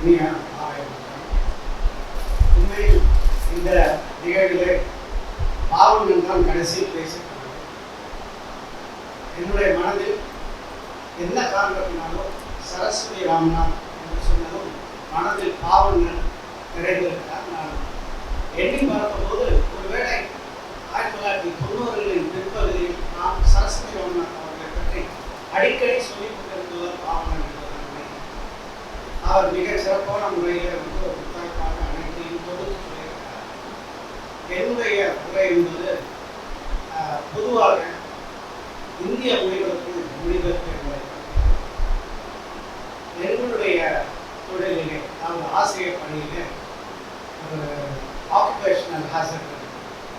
இனிய உண்மையில் இந்த நிகழ்விலே பாவங்கள் தான் கடைசியில் பேசப்படுகிறது. என்னுடைய மனதில் என்ன காரணத்தினாலும் சரஸ்வதி ராமநாத் என்று சொன்னதும் மனதில் பாவங்கள் நிறைந்திருக்கிறார். நான் எண்ணி பார்க்கும்போது ஒருவேளை 1990களின் பிற்பகுதியில் நாம் சரஸ்வதி ராமநாத் அவர்களை பற்றி அடிக்கடி சொல்லிக் கொண்டிருந்தவர் பாவங்கள் என்பதை அவர் மிக சிறப்பான முறையில் ஒரு புத்தகமாக அனைத்தையும் தொகுத்து சொல்லியிருக்கிறார். என்னுடைய உரை என்பது பொதுவாக இந்திய மொழிபெயர்ப்பு என்பதை எங்களுடைய தொழிலிலே அதாவது ஆசிரியர் பணியிலே ஒரு ஆக்குபேஷனல் ஹாசர்ட்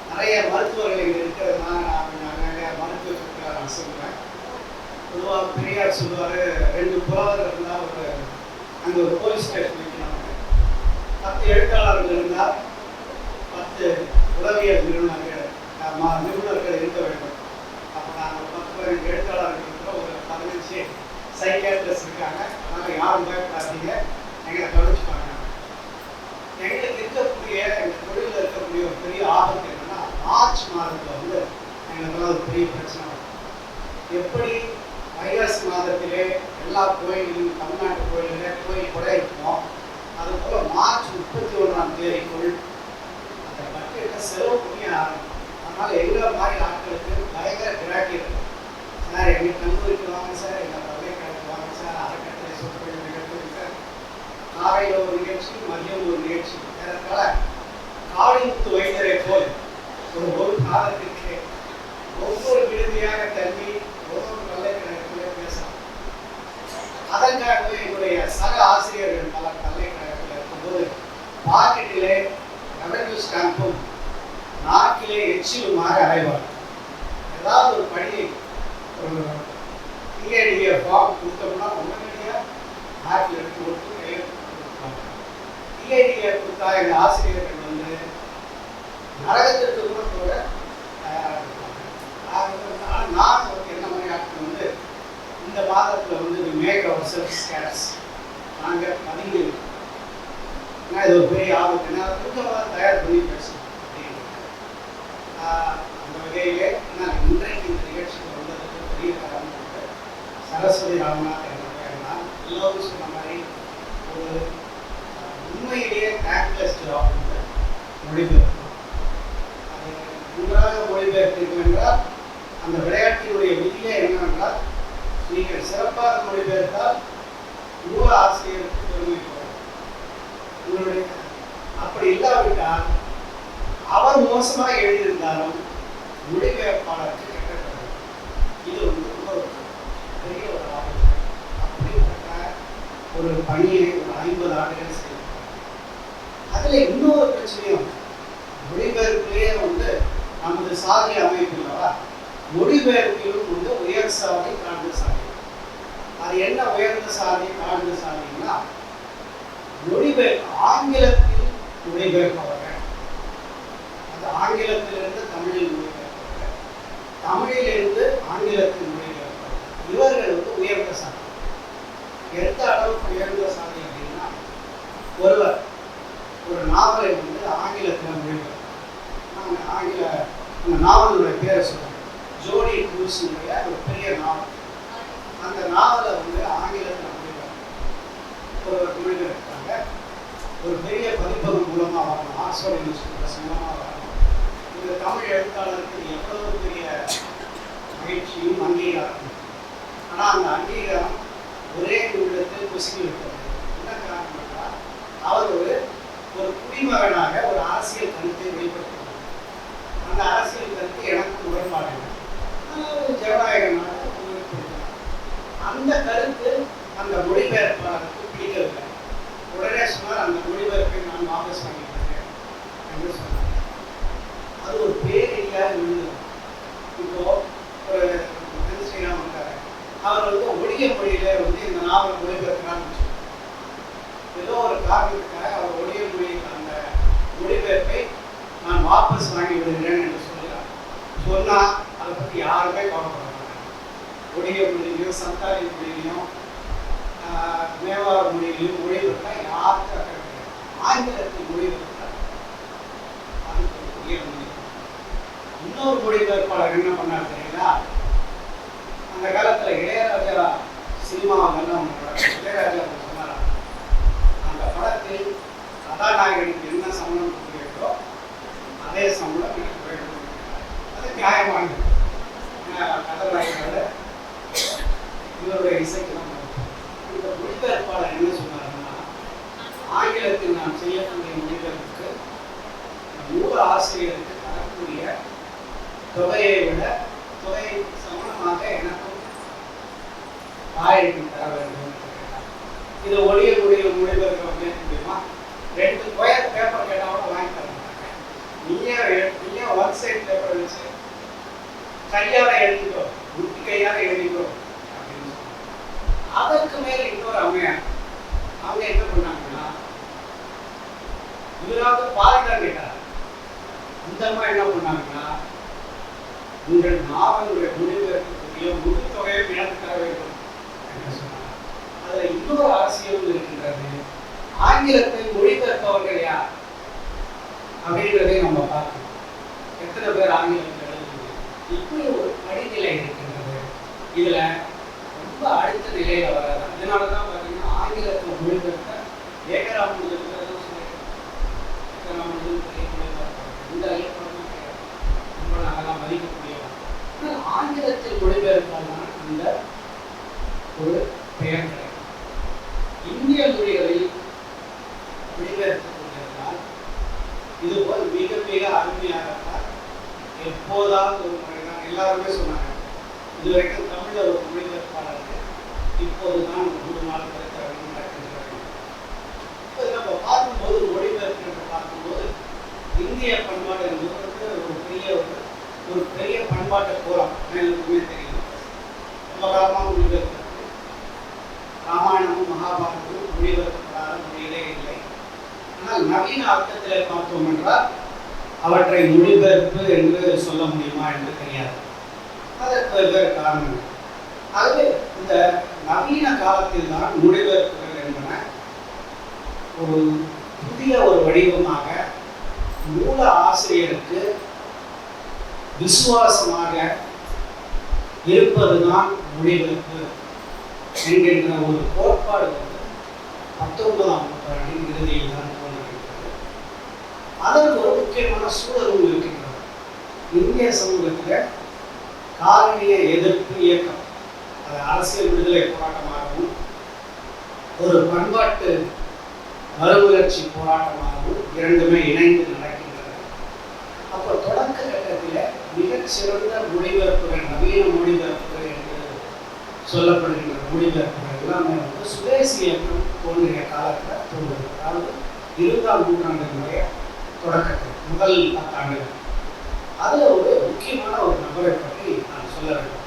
நிறைய மருத்துவர்கள் இங்கே இருக்கிறதுனால நான் நிறைய மருத்துவத்துக்கு நான் சொல்லுவேன். பொதுவாக பெரியார் சொல்லுவார், 2 புலவர்கள் இருந்தால் அங்கே ஒரு போலீஸ் ஸ்டேஷன் வைக்கிறாங்க, 10 எழுத்தாளர்கள் இருந்தால் 10 உளவியல் நிபுணர்கள் இருக்க வேண்டும். அப்போ நாங்கள் 10 எழுத்தாளர்கள் இருக்கிறோம், ஒரு 15 சைக்கியாட்ரிஸ்ட் இருக்காங்க. அதனால் யாரும் பயப்படாதீங்க, எங்களை கவனிச்சுப்பாங்க. எங்களுக்கு இருக்கக்கூடிய எங்கள் தொழிலில் இருக்கக்கூடிய ஒரு பெரிய ஆபத்து என்னன்னா, மார்ச் மாதத்தில் எங்களுக்கெல்லாம் ஒரு பெரிய பிரச்சனை வரும். எப்படி வைகாசி மாதத்திலே எல்லா கோயில்களும் தமிழ்நாட்டு கோயிலிலே கோயில் கூட இருக்குமோ, அதுபோல் மார்ச் 31ஆம் தேதிக்குள் அந்த பட்ஜெட்டை செலவு பண்ணி ஆரம்பிக்கும். அதனால் எங்களை மாதிரி ஆட்களுக்கு பயங்கர கிராக்கி இருக்கும். சார் எங்கள் கல்லூரிக்கு வாங்க சார், எங்கள் பல்கலைக்கழகத்துக்கு வாங்க சார், அறக்கட்டளை சொற்பொழிவு நிகழ்ச்சி சார், காலையில் ஒரு நிகழ்ச்சி, மதியம் ஒரு நிகழ்ச்சி. அதனால காளிமுத்து வைத்தியரை போல் ஒரு காலத்திற்கு ஒவ்வொரு விடுதியாக தள்ளி ஒவ்வொரு பல்கலைக்கழகத்திலே பேசலாம். அதற்காகவே என்னுடைய சக ஆசிரியர்கள் பல பல்கலைக்கழகத்தில் இருக்கும்போது பாக்கெட்டிலே ரெவென்யூ ஸ்டாம்பும் நாக்கிலே எச்சிலுமாக அறைவார். ஏதாவது ஒரு பணி ஒரு டிஏடிஏ ஃபார்ம் கொடுத்தோம்னா உடனடியாக நாக்கில் எடுத்து கொடுத்து கையெழுத்து கொடுத்துருவாங்க. டிஏடிஏ கொடுத்தா எங்கள் ஆசிரியர்கள் நரகத்திற்கு கூட தயாராக இருப்பாங்க. நான் என்ன மாதிரி ஆட்கள் இந்த மாதத்தில் மேக் அவர் செல்ஃப் ஸ்கேர்ஸ் நாங்கள் பதிவு ஏன்னா இது ஒரு பெரிய ஆபத்து. என்ன கொஞ்சமாக தயார் பண்ணி பேசணும் அப்படின்னு அந்த வகையிலே நான் இன்றைக்கு இந்த நிகழ்ச்சிக்கு வந்ததுக்கு பெரிய காரணம் சரஸ்வதி ராமநாத் என்ற பெயர் தான். எல்லோரும் சொன்ன மாதிரி ஒரு உண்மையிலேயே தேங்க்லெஸ் ஜாப் மொழிபெயர்ப்பு. அது நன்றாக மொழிபெயர்த்திருக்கும் என்றால் அந்த விளையாட்டினுடைய விதியே என்னவென்றால், நீங்கள் சிறப்பாக மொழிபெயர்த்தால் நூல் ஆசிரியருக்கு பெருமை போகும். உங்களுடைய அப்படி இல்லாவிட்டால் அவர் மோசமாக எழுதியிருந்தாலும் மொழிபெயர்ப்பாளருக்கு கெட்டது. இது ரொம்ப பெரிய ஒரு ஆபத்து. அப்படிப்பட்ட ஒரு பணியை ஒரு 50 ஆண்டுகள் செய்யும். அதில் இன்னொரு பிரச்சனையும் மொழிபெயர்ப்பிலேயே நமது சாதி அமைப்பு இல்லவா, மொழிபெயர்ப்பிலும் உயர் சாதி தாழ்ந்த சாதி. அது என்ன உயர்ந்த சாதி தாழ்ந்த சாதின்னா, ஆங்கிலத்தில் மொழிபெயர்ப்பவர்கள், அது ஆங்கிலத்திலிருந்து தமிழில் மொழிபெயர்ப்பவர்கள், தமிழிலிருந்து ஆங்கிலத்தில் மொழிபெயர்ப்பவர்கள், இவர்கள் உயர்ந்த சாதி. எந்த அளவுக்கு உயர்ந்த சாதி அப்படின்னா, ஒருவர் ஒரு நாவலை ஆங்கிலத்தில் மொழிபெயர்ப்பார். அந்த நாவலுடைய பேரை சொல்லுவாங்க, ஜோடி குரூஸுடைய ஒரு பெரிய நாவல். அந்த நாவலை ஆங்கிலத்தில் மொழிபெயர்ப்பாங்க. ஒரு பெரிய பதிப்பகம் மூலமாக வரணும், ஆக்ஸ்போர்ட் யூனிவர்சிட்டி மூலமாக வரணும். இந்த தமிழ் எழுத்தாளருக்கு எவ்வளவு பெரிய மகிழ்ச்சியும் அங்கீகாரம். ஆனால் அந்த அங்கீகாரம் ஒரே நிமிடத்தில் பொசுக்கி விட்டது. என்ன காரணம் என்றால், அவர் ஒரு குடிமகனாக ஒரு அரசியல் கருத்தை வெளிப்படுத்துகிறார். அந்த அரசியல் கருத்து எனக்கு உடன்பாடு ஜனநாயகமாக அந்த கருத்து அந்த மொழிபெயர்ப்பாளருக்கு பிடிக்கவில்லை. உடனே சொன்னார், அந்த மொழிபெயர்ப்பை நான் வாபஸ் வாங்கிக்கிறேன் என்று சொன்னார். அது ஒரு பேரடியாக விழுந்தது. இப்போ ஒரு ஸ்ரீராம் இருக்காரு, அவர் ஒடிய மொழியில இந்த நாவல் மொழிபெயர்க்கிறான்னு ஏதோ ஒரு காரணத்துக்காக அவர் ஒடிய மொழியில் அந்த மொழிபெயர்ப்பை நான் வாபஸ் வாங்கி விடுகிறேன் என்று சொல்கிறார். சொன்னால் அதை பற்றி யாருமே கவலைப்பட மாட்டாங்க. ஒடிய மொழியிலையும் சந்தாலி மொழியிலையும் மேவார் மொழியிலையும் மொழிபெயர்த்தால் யாரும் ஆங்கிலத்தில் மொழிபெயர்த்தார். இன்னொரு மொழிபெயர்ப்பாளர் என்ன பண்ணார் தெரியுங்களா? அந்த காலத்துல இளையராஜா சினிமாவெல்லாம் இளையராஜா சொன்னார், அந்த படத்தில் கதாநாயகனுக்கு என்ன சம்பளம் கொடுக்கிறீர்களோ அதே சம்பளம் எனக்கு வேண்டும். அது நியாயமானது. கதாநாயகனோட இவருடைய இசைக்கெல்லாம் இந்த மொழிபெயர்ப்பாளர் என்ன சொன்னாருன்னா, ஆங்கிலத்தில் நாம் செய்யக்கூடிய மொழிபெயர்ப்புக்கு நூறு ஆசிரியருக்கு தரக்கூடிய தொகையை விட தொகை சமணமாக எனக்கும் 1000 தர வேண்டும். இதை ஒளிய மொழிபெயர்க்க முடியுமா? 2 ஸ்கொயர் பேப்பர் கேட்டால் கூட வாங்கி தர மாட்டாங்க. நீயே ஒன் சைட் பேப்பர் வச்சு கையால எழுதிக்கோ, குட்டி கையால எழுதிக்கோ அப்படின்னு சொன்னாங்க. அதற்கு மேல இன்னொரு அம்மையார் அவங்க என்ன பண்ணாங்கன்னா, இவராவது பாதிதான் கேட்டார். இந்த அம்மா என்ன பண்ணாங்கன்னா, உங்கள் நாவலுடைய மொழிபெயர்க்கக்கூடிய முழு தொகையை எனக்கு தர வேண்டும் என்று சொன்னாங்க. அதுல இன்னொரு அரசியல் இருக்கின்றது. ஆங்கிலத்தை மொழிபெயர்ப்பவர்கள் யார் அப்படின்றதை நம்ம பார்க்கணும். எத்தனை பேர் ஆங்கிலத்தில் எழுதுவது, இப்படி ஒரு படிநிலை இருக்கின்றது. இதுல ரொம்ப அடுத்த நிலையில வராது. அதனாலதான் பாத்தீங்கன்னா ஆங்கிலத்தில் மொழிபெயர்த்த ஏகராமன் இந்த இயக்கம் ரொம்ப நாங்களாம் மதிக்கக்கூடியவன். ஆனால் ஆங்கிலத்தில் மொழிபெயர்ப்பால்தான் இந்த ஒரு பெயர் கிடைக்கும். இந்திய மொழிகளில் மொழிபெயர்க்கக்கூடியதால் இதுபோல் மிக மிக அருமையாக எப்போதாவது ஒரு முறைதான் எல்லாருமே சொன்னாங்க. இதுவரைக்கும் தமிழ்ல ஒரு மொழிபெயர்ப்பாளருக்கு இப்போதுதான் 3 நாள் நடக்கின்றது. இப்போ நம்ம பார்க்கும்போது மொழிபெயர்ப்பு பார்க்கும்போது இந்திய பண்பாடு என்பது ஒரு பெரிய பண்பாட்டு கோலம் எல்லாருக்குமே தெரியும். ரொம்ப காலமாக மொழிபெயர்ப்பு ராமாயணமும் மகாபாரதமும் மொழிபெயர்க்கப்படாத மொழியிலே இல்லை. ஆனால் நவீன அர்த்தத்திலே பார்த்தோம் என்றால் அவற்றை மொழிபெயர்ப்பு என்று சொல்ல முடியுமா என்று தெரியாது. அதற்கு வெவ்வேறு காரணங்கள். ஆகவே இந்த நவீன காலத்தில் தான் மொழிபெயர்ப்புகள் என்பன ஒரு புதிய ஒரு வடிவமாக மூல ஆசிரியருக்கு விசுவாசமாக இருப்பதுதான் மொழிபெயர்ப்பு என்கின்ற ஒரு கோட்பாடு வந்து 19ஆம் நூற்றாண்டின் இறுதியில் தான் தோன்றுகிறது. அதற்கு ஒரு முக்கியமான சூழலும் இருக்கின்றது. இந்திய சமூகத்தில் காலனிய எதிர்ப்பு இயக்கம், அது அரசியல் விடுதலை போராட்டமாகவும் ஒரு பண்பாட்டு மறுமலர்ச்சி போராட்டமாகவும் இரண்டுமே இணைந்து நடக்கின்றன. அப்போ தொடக்க கட்டத்தில் மிகச்சிறந்த மொழிபெயர்ப்புகள், நவீன மொழிபெயர்ப்புகள் என்று சொல்லப்படுகின்ற மொழிபெயர்ப்புகள் எல்லாமே வந்து சுதேசி இயக்கம் தோன்றிய காலத்தில் தோன்றுது. அதாவது 20ஆம் நூற்றாண்டினுடைய தொடக்கத்தில் முதல் 10 ஆண்டுகள். அதில் ஒரு முக்கியமான ஒரு நபரை பற்றி நான் சொல்ல வேண்டும்.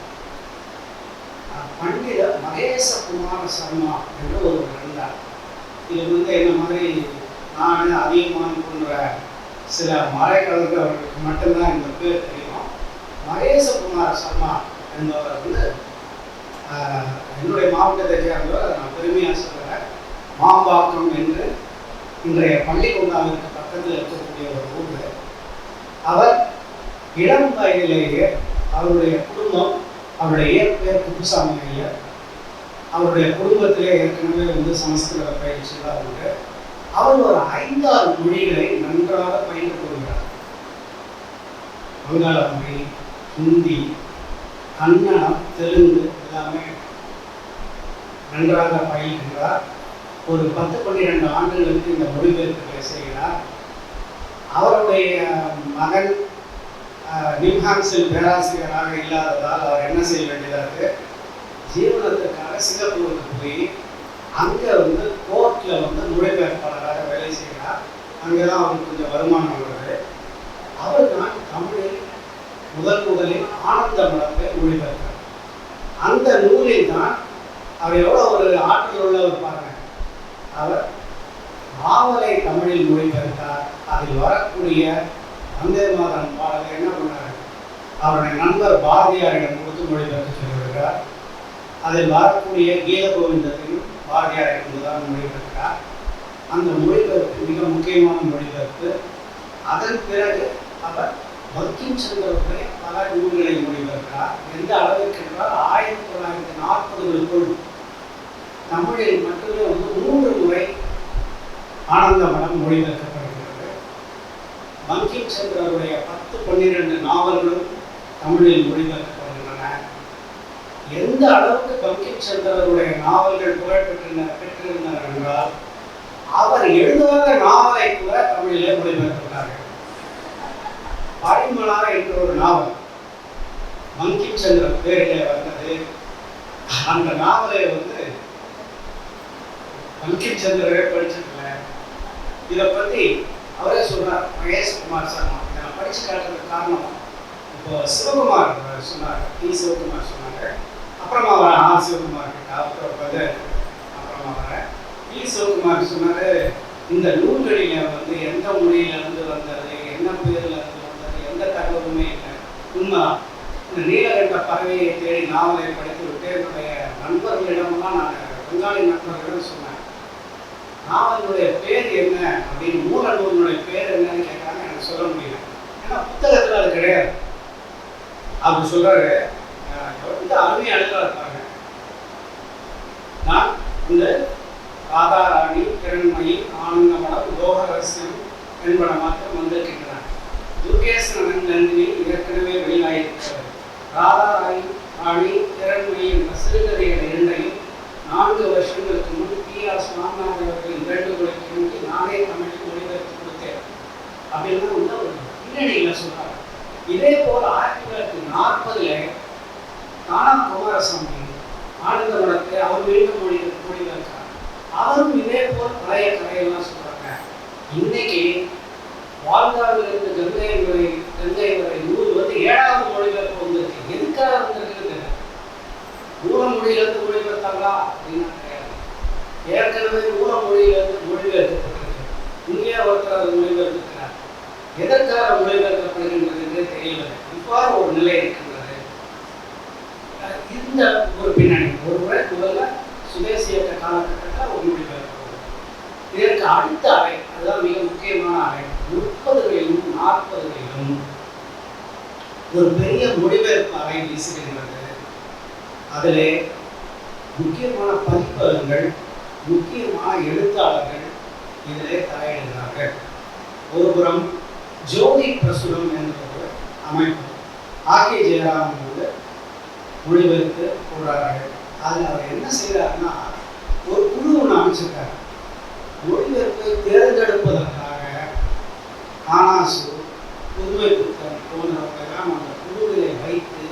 பண்டித மகேசகுமார சர்மா என்று ஒரு இருந்தார். இது வந்து என்ன மாதிரி நான் அதிகமாக போன்ற சில மறைக்கலைஞர்களுக்கு மட்டும்தான் இந்த பேர் தெரியும். மகேசகுமார சர்மா என்பவர் வந்து என்னுடைய மாவட்டத்தை சேர்ந்தவர். நான் பெருமையாக சொல்கிறேன். மாம்பாக்கம் என்று இன்றைய பள்ளிக்கொண்டாவிற்கு பக்கத்தில் இருக்கக்கூடிய ஒரு ஊர். அவர் இளம் வயதிலேயே அவருடைய குடும்பம், அவருடைய இயற்பெயர் குப்புசாமி ஐயர், அவருடைய குடும்பத்திலே ஏற்கனவே வந்து சமஸ்கிருத பயிற்சியெல்லாம் உண்டு. அவர் ஒரு 5-6 மொழிகளை நன்றாக பயின்று கொள்கிறார். வங்காள மொழி, ஹிந்தி, கன்னடம், தெலுங்கு எல்லாமே நன்றாக பயில்கின்றார். ஒரு 10-12 ஆண்டுகளுக்கு இந்த மொழிபெயர்ப்புகளை செய்கிறார். அவருடைய மகன் நிம்ஹான்ஸில் பேராசிரியராக இல்லாததால் அவர் என்ன செய்ய வேண்டியதாக ஜீவனத்துக்காக சிங்கப்பூருக்கு போய் அங்கே வந்து கோர்ட்டில் வந்து மொழிபெயர்ப்பாளராக வேலை செய்கிறார். அங்கே தான் அவருக்கு கொஞ்சம் வருமானம் வருது. அவர் தான் தமிழில் முதலில் ஆனந்த மலத்தை மொழிபெயர்த்தார். அந்த நூலில் தான் அவர் எவ்வளோ ஒரு ஆற்றல் உள்ளவர் பாருங்க. அவர் நாவலை தமிழில் மொழிபெயர்த்தார். அதில் வரக்கூடிய வந்தே மாதரம் பாடலை என்ன பண்ணார், அவருடைய நண்பர் பாரதியாரிடம் கொடுத்து மொழிபெயர்த்து சொல்லிவிடுகிறார். அதில் வரக்கூடிய கீத கோவிந்தத்தையும் பாரதியாரிடம் தான் மொழிபெயர்த்தார். அந்த மொழிபெயர்ப்பு மிக முக்கியமான மொழிபெயர்ப்பு. அதன் பிறகு அவர் பங்கிம் சந்திரனுடைய பல நூல்களை மொழிபெயர்க்கிறார். எந்த அளவிற்கு என்றால் 1940களுக்குள் தமிழில் மட்டுமே 3 முறை ஆனந்தமடம் மொழிபெயர்க்கப்படுகிறது. பங்கிம் சந்திரனுடைய 10-12 நாவல்களும் தமிழில் மொழிபெயர்க்கப்படுகின்றன. எந்த அளவுக்கு பங்கிம் சந்திரனுடைய நாவல்கள் புகழ் பெற்றிருந்தனர் என்றால் அவர் எழுதாத நாவலை கூட தமிழிலே மொழிபெயர்க்கிறார்கள். பாரிமலா என்ற ஒரு நாவல் பங்கிம் சந்திரன் பேரிலே வந்தது. அந்த நாவலை பங்கிம் சந்திரவே படிச்சதில்ல. இதை பற்றி அவரே சொல்றார். மகேஷ்குமார் சர்மா இதை நான் படிச்சு காட்டுறதுக்கு காரணம், இப்போ சிவகுமார் சொன்னார், சிவகுமார் சொன்னாங்க. அப்புறமா வர சிவகுமார் கிட்ட அப்புறமா வர சிவகுமார் சொன்னாரு, இந்த நூல்களில் எந்த மொழியிலிருந்து வந்தது, என்ன பேர்ல இருந்து வந்தது, எந்த தகவலுமே இல்லை. உண்மைதான். இந்த நீலகண்ட பறவையை தேடி நாவலை படித்து விட்டு என்னுடைய நண்பர்களிடமெல்லாம் நான் பெங்காலி நண்பர்களிடம் சொன்னேன், நாவலுடைய பேர் என்ன அப்படின்னு, மூல நூலினுடைய பேர் என்னன்னு கேட்காங்க. எனக்கு சொல்ல முடியல, ஏன்னா புத்தகத்தில் அது கிடையாது. அப்படி சொல்றாரு. அருமையாக எழுதுறாங்க. நான் இந்த ராதாராணி, கிரண்மயி, ஆனந்தமடம், லோகரசியம் என்பன மாத்திரம் வந்திருக்கின்றன. துர்கேசன் நந்தினி ஏற்கனவே வெளியாயிருக்கிறது. ராதாராணி, கிரண்மயி என்ற சிறுகதைகள் இரண்டையும் 4 வருஷங்களுக்கு முன் P.R. சுவாமிநாதன் அவர்களின் வேண்டுகோளுக்கு இணங்கி நானே தமிழில் மொழிபெயர்த்து கொடுத்தேன் அப்படின்னு ஒரு பின்னணியில் சொல்றாங்க. இதே போல் 1940 தானா குமாரசாமி ஆனந்தமடத்தை அவர் மீண்டும் மொழிபெயர்க்கிறார். அவரும் இதே போல் பழைய கதையெல்லாம் சொல்றாங்க. இன்னைக்கு வாழ்ந்தாவிலிருந்து கங்கை வரை நூல் 7வது மொழிபெயர்ப்பு வந்திருக்கு. எதுக்காக வந்திருக்கு? மூல மொழியிலிருந்து மொழிபெயர்த்தாங்களா அப்படின்னா கிடையாது. ஏற்கனவே மூல மொழியிலிருந்து மொழிபெயர்க்கப்பட்டிருக்கு. இங்கே ஒருத்தர் அது மொழிபெயர்த்திருக்கிறார். எதற்காக மொழிபெயர்க்கப்படுகின்றது என்றே தெரியவில்லை. இவ்வாறு ஒரு நிலை இருக்கின்றது. இந்த ஒரு பின்னணி ஒருமுறை முதல்ல சுதேசி இயக்க காலகட்டத்தில் ஒரு மொழிபெயர்ப்பு. இதற்கு அடுத்த அறை, அதுதான் மிக முக்கியமான அறை, 30களிலும் 40களிலும் ஒரு பெரிய மொழிபெயர்ப்பு அறை வீசுகின்றது. அதிலே முக்கியமான பதிப்பகங்கள், முக்கியமான எழுத்தாளர்கள் இதிலே தலையிடுகிறார்கள். ஒருபுறம் ஜோதி பிரசுரம் என்ற ஒரு அமைப்பு ஆர்கே ஜெயராமன் மொழிபெயர்த்து போடுறார்கள். அதில் அவர் என்ன செய்கிறாருன்னா, ஒரு குழு ஒன்று அமைச்சிருக்காரு. மொழிபெயர்ப்பை தேர்ந்தெடுப்பதற்காக காணாசு, புதுமை புத்தகம் போன்றவர்களெல்லாம் அந்த குழுவிலை வைத்து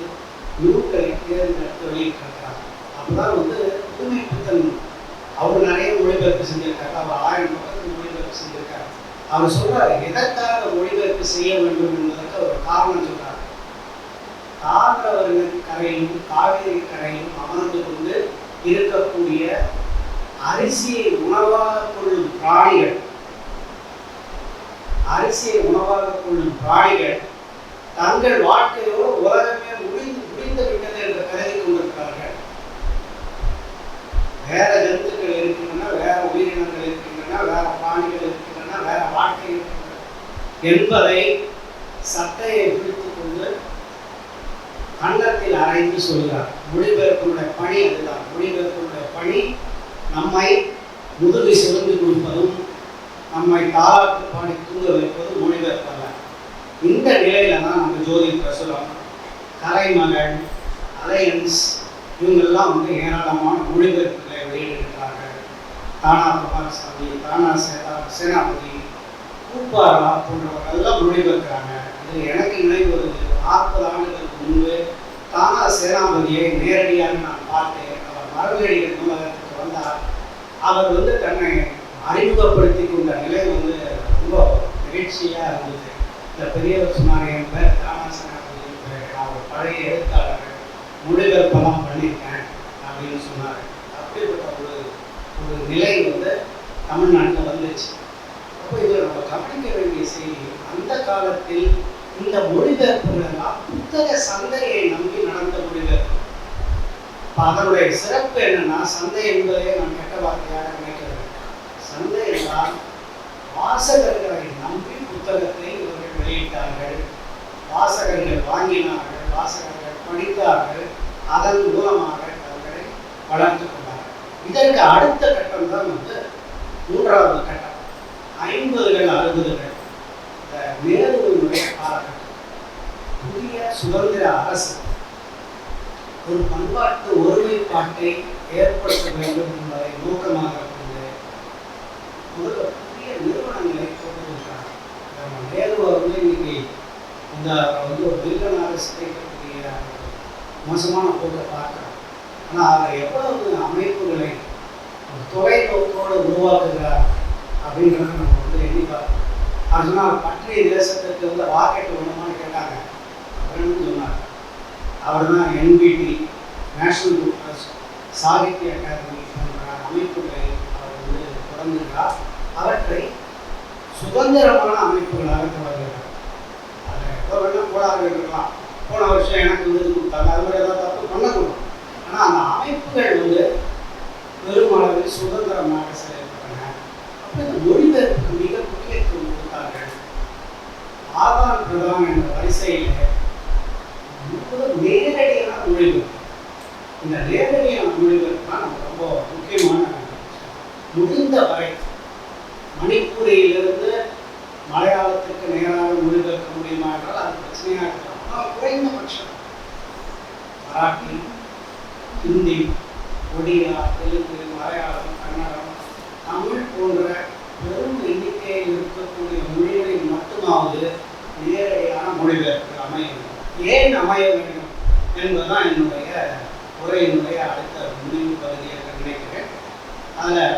நூல்களை தேர்ந்தெடுத்து வெளியிட்டிருக்கிறார். அப்போதான் புதுமை புத்தகம் அவர் நிறைய மொழிபெயர்ப்பு செஞ்சிருக்காரு. அவர் 1000 பக்கத்துக்கு மொழிபெயர்ப்பு செஞ்சிருக்காரு. அவர் சொல்றாரு, எதற்காக மொழிபெயர்ப்பு செய்ய வேண்டும் என்பதற்கு அவர் காரணம் சொல்றார். தாமிரவர்கள் கரையிலும் காவேரி கரையிலும் அமர்ந்து கொண்டு இருக்கக்கூடிய அரிசியை உணவாக கொள்ளும் பிராணிகள் தங்கள் வாழ்க்கையோடு உலகமே முடிந்து விட்டது என்று கருதி கொண்டிருக்கிறார்கள். வேற ஜந்துக்கள் இருக்கின்றன, வேற உயிரினங்கள் இருக்கின்றன, வேற பிராணிகள் இருக்கின்றன, வேற வாழ்க்கை இருக்கின்றன என்பதை சட்டையை பிடித்துக் கொண்டு கண்டத்தில் அரைந்து சொல்கிறார். மொழிபெயர்ப்பினுடைய பணி அதுதான். மொழிபெயர்ப்பினுடைய பணி நம்மை முதுகு சிறந்து கொடுப்பதும், நம்மை தாளாட்டு பாடி தூங்க வைப்பதும் மொழிபெயர்ப்பல்ல. இந்த நிலையில தான் நம்ம ஜோதி பிரசுரம், கலைமகள், அலையன்ஸ் இவங்கெல்லாம் ஏராளமான மொழிபெயர்ப்புகளை வெளியிடுகிறார்கள். தானா குமாரசாமி, தானா சேனாபதி, கூப்பாரா போன்றவர்களெல்லாம் மொழிபெயர்க்கிறாங்க. இது எனக்கு நினைவு வருது. 40 ஆண்டுகளுக்கு முன்பு தானா சேனாபதியை நேரடியாக நான் பார்த்தேன். அவர் மரபேடிகள் நூலகத்துக்கு வந்தார். அவர் தன்னை அறிமுகப்படுத்தி கொண்ட நிலை ரொம்ப நிகழ்ச்சியாக இருந்தது. இந்த பெரியவர் சொன்னார், என் பேர் தானா சேனாபதி, நான் ஒரு பழைய எழுத்தாளர், மொழிபெயர்ப்பெல்லாம் பண்ணியிருக்கேன் அப்படின்னு சொன்னார். அப்படிப்பட்ட ஒரு நிலை தமிழ்நாட்டில் வந்துச்சு. அப்போ இதில் நம்ம கவனிக்க வேண்டிய செய்தி, அந்த காலத்தில் இந்த மொழிபெயர்ப்புகளெல்லாம் புத்தக சந்தையை நம்பி நடந்த மொழிபெயர்ப்பு. அதனுடைய சிறப்பு என்னன்னா, சந்தை என்பதே நான் கெட்ட வார்த்தையாக நினைக்கிறேன். சந்தை என்றால் என்னவென்றால் வாசகர்களை நம்பி புத்தகத்தை இவர்கள் வெளியிட்டார்கள். வாசகர்கள் வாங்கினார்கள், வாசகர்கள் படித்தார்கள், அதன் மூலமாக தங்களை வளர்த்து கொண்டார்கள். இதற்கு அடுத்த கட்டம் தான் மூன்றாவது கட்டம். 50கள் 60கள் இந்த நேருவினுடைய காலகட்டம். புதிய சுதந்திர அரசு ஒரு பண்பாட்டு ஒருமைப்பாட்டை ஏற்படுத்த வேண்டும் என்பதை நோக்கமாக கொண்டு புதிய நிறுவனங்களை கொண்டு வந்தார். நேரு இன்னைக்கு இந்த ஒரு வில்லனாக சிதைக்கக்கூடிய மோசமான போக்கை பார்க்கிறோம். ஆனால் அவர் எவ்வளவு அமைப்புகளை தொலைநோக்கோடு உருவாக்குகிறார் அப்படின்றத நம்ம எண்ணி பார்க்கணும். அவர் சொன்னால் பற்றிய தேசத்திற்கு ராக்கெட் வேணுமான்னு கேட்டாங்க, அப்படின்னு சொன்னார். அவர் தான் NBT, national book trust, Sahitya Akademi போன்ற அமைப்புகளை அவர் தொடங்குகிறார். அவற்றை சுதந்திரமான அமைப்புகளாக தொடங்குகிறார். அதில் எவ்வளோ வேணால் போடாது இருக்கலாம். போன வருஷம் எனக்கு இது கொடுத்தாங்க, அது மாதிரி ஏதாவது தப்பு பண்ணக்கூடும். ஆனால் அந்த அமைப்புகள் பெருமளவில் சுதந்திரமாக செயல்பட்டன. அப்போ இந்த மொழிபெயர்ப்புக்கு மிக முக்கியத்துவம் கொடுத்தார்கள். ஆதார் பிரதான் என்ற வரிசையில் நேரடியான மொழிபெயர்ப்பு. இந்த நேரடியான மொழிபெயர்ப்பு தான் நமக்கு ரொம்ப முக்கியமான. முடிந்த வரை மணிப்பூரிலிருந்து மலையாளத்திற்கு நேராக மொழிபெயர்க்க முடியுமா என்றால் அது பிரச்சனையாக இருக்கலாம். ஆனால் குறைந்தபட்சம் மராட்டி, ஹிந்தி, ஒடியா, தெலுங்கு, மலையாளம், கன்னடம், தமிழ் போன்ற பெரும் எண்ணிக்கையில் இருக்கக்கூடிய மொழிகளில் மட்டுமாவது நேரடியான மொழிபெயர்ப்பு அமைய வேண்டும். ஏன் அமைய வேண்டும் என்பதுதான் என்னுடைய உரையினுடைய அடுத்த முடிவு பகுதியாக நினைக்கிறேன். அதில்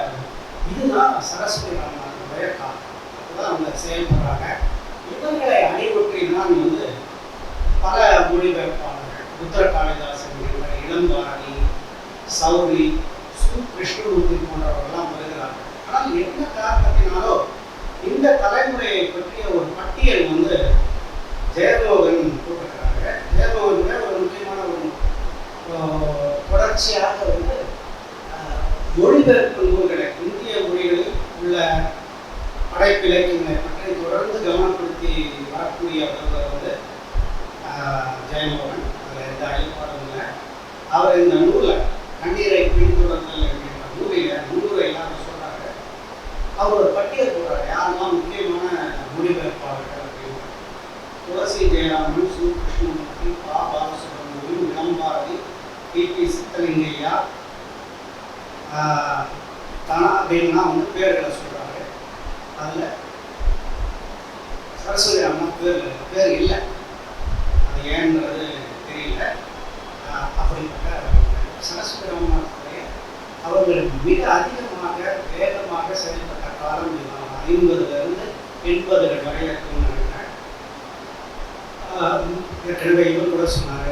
இதுதான் சரஸ்வதி ராமநாதனுடைய காலம். அதுதான் அவங்க செயல்படுறாங்க. இவர்களை அணிவற்றி தான் பல மொழிபெயர்ப்பாளர்கள், புத்திர காளிதாசன் என்ற இளம்பாரணி, சௌரி, சு கிருஷ்ணமூர்த்தி போன்றவர்கள்லாம் வருகிறார்கள். ஆனால் என்ன காரணத்தினாலோ இந்த தலைமுறையை பற்றிய ஒரு பட்டியல் ஜெயமோகன் போட்டிருக்கிறாங்க. ஜெயமோகன் ஒரு முக்கியமான ஒரு தொடர்ச்சியாக மொழிபெயர்ப்பு நூல்களை, இந்திய மொழிகளில் உள்ள படைப்பிலக்கியங்களை பற்றி தொடர்ந்து கவனப்படுத்தி வரக்கூடிய ஒருவர் ஜெயமோகன். அதில் எந்த அழிப்பாடும் இல்லை. அவர் இந்த நூலை கண்ணீரை பின்தொடர்தல் என்கின்ற நூலில் முன்னுரையெல்லாம் சொல்கிறாங்க. அவர் ஒரு பட்டியல் போடுறாரு, யாரெல்லாம் முக்கியமான மொழிபெயர்ப்பாளர்கள் அப்படின்னு. துளசி ஜெயராமன், சு கிருஷ்ணமூர்த்தி, பா பாலசுப்ரமணியம், இளம்பாரதி, P.P. சித்தலிங்கையா அப்படின்லாம் பேர்களை சொல்கிறாங்க. அதில் சரஸ்வதி ராமன் பேர் இல்லை. அது ஏன்றது தெரியல. அப்படிப்பட்ட சரஸ்வதி ராமனுடைய அவர்களுக்கு மிக அதிகமாக வேகமாக செயல்பட்ட காலம் 50லிருந்து 80கள் வரை இருக்குன்னு நினைக்கிறேன். ஏற்கனவே இவர் கூட சொன்னார்,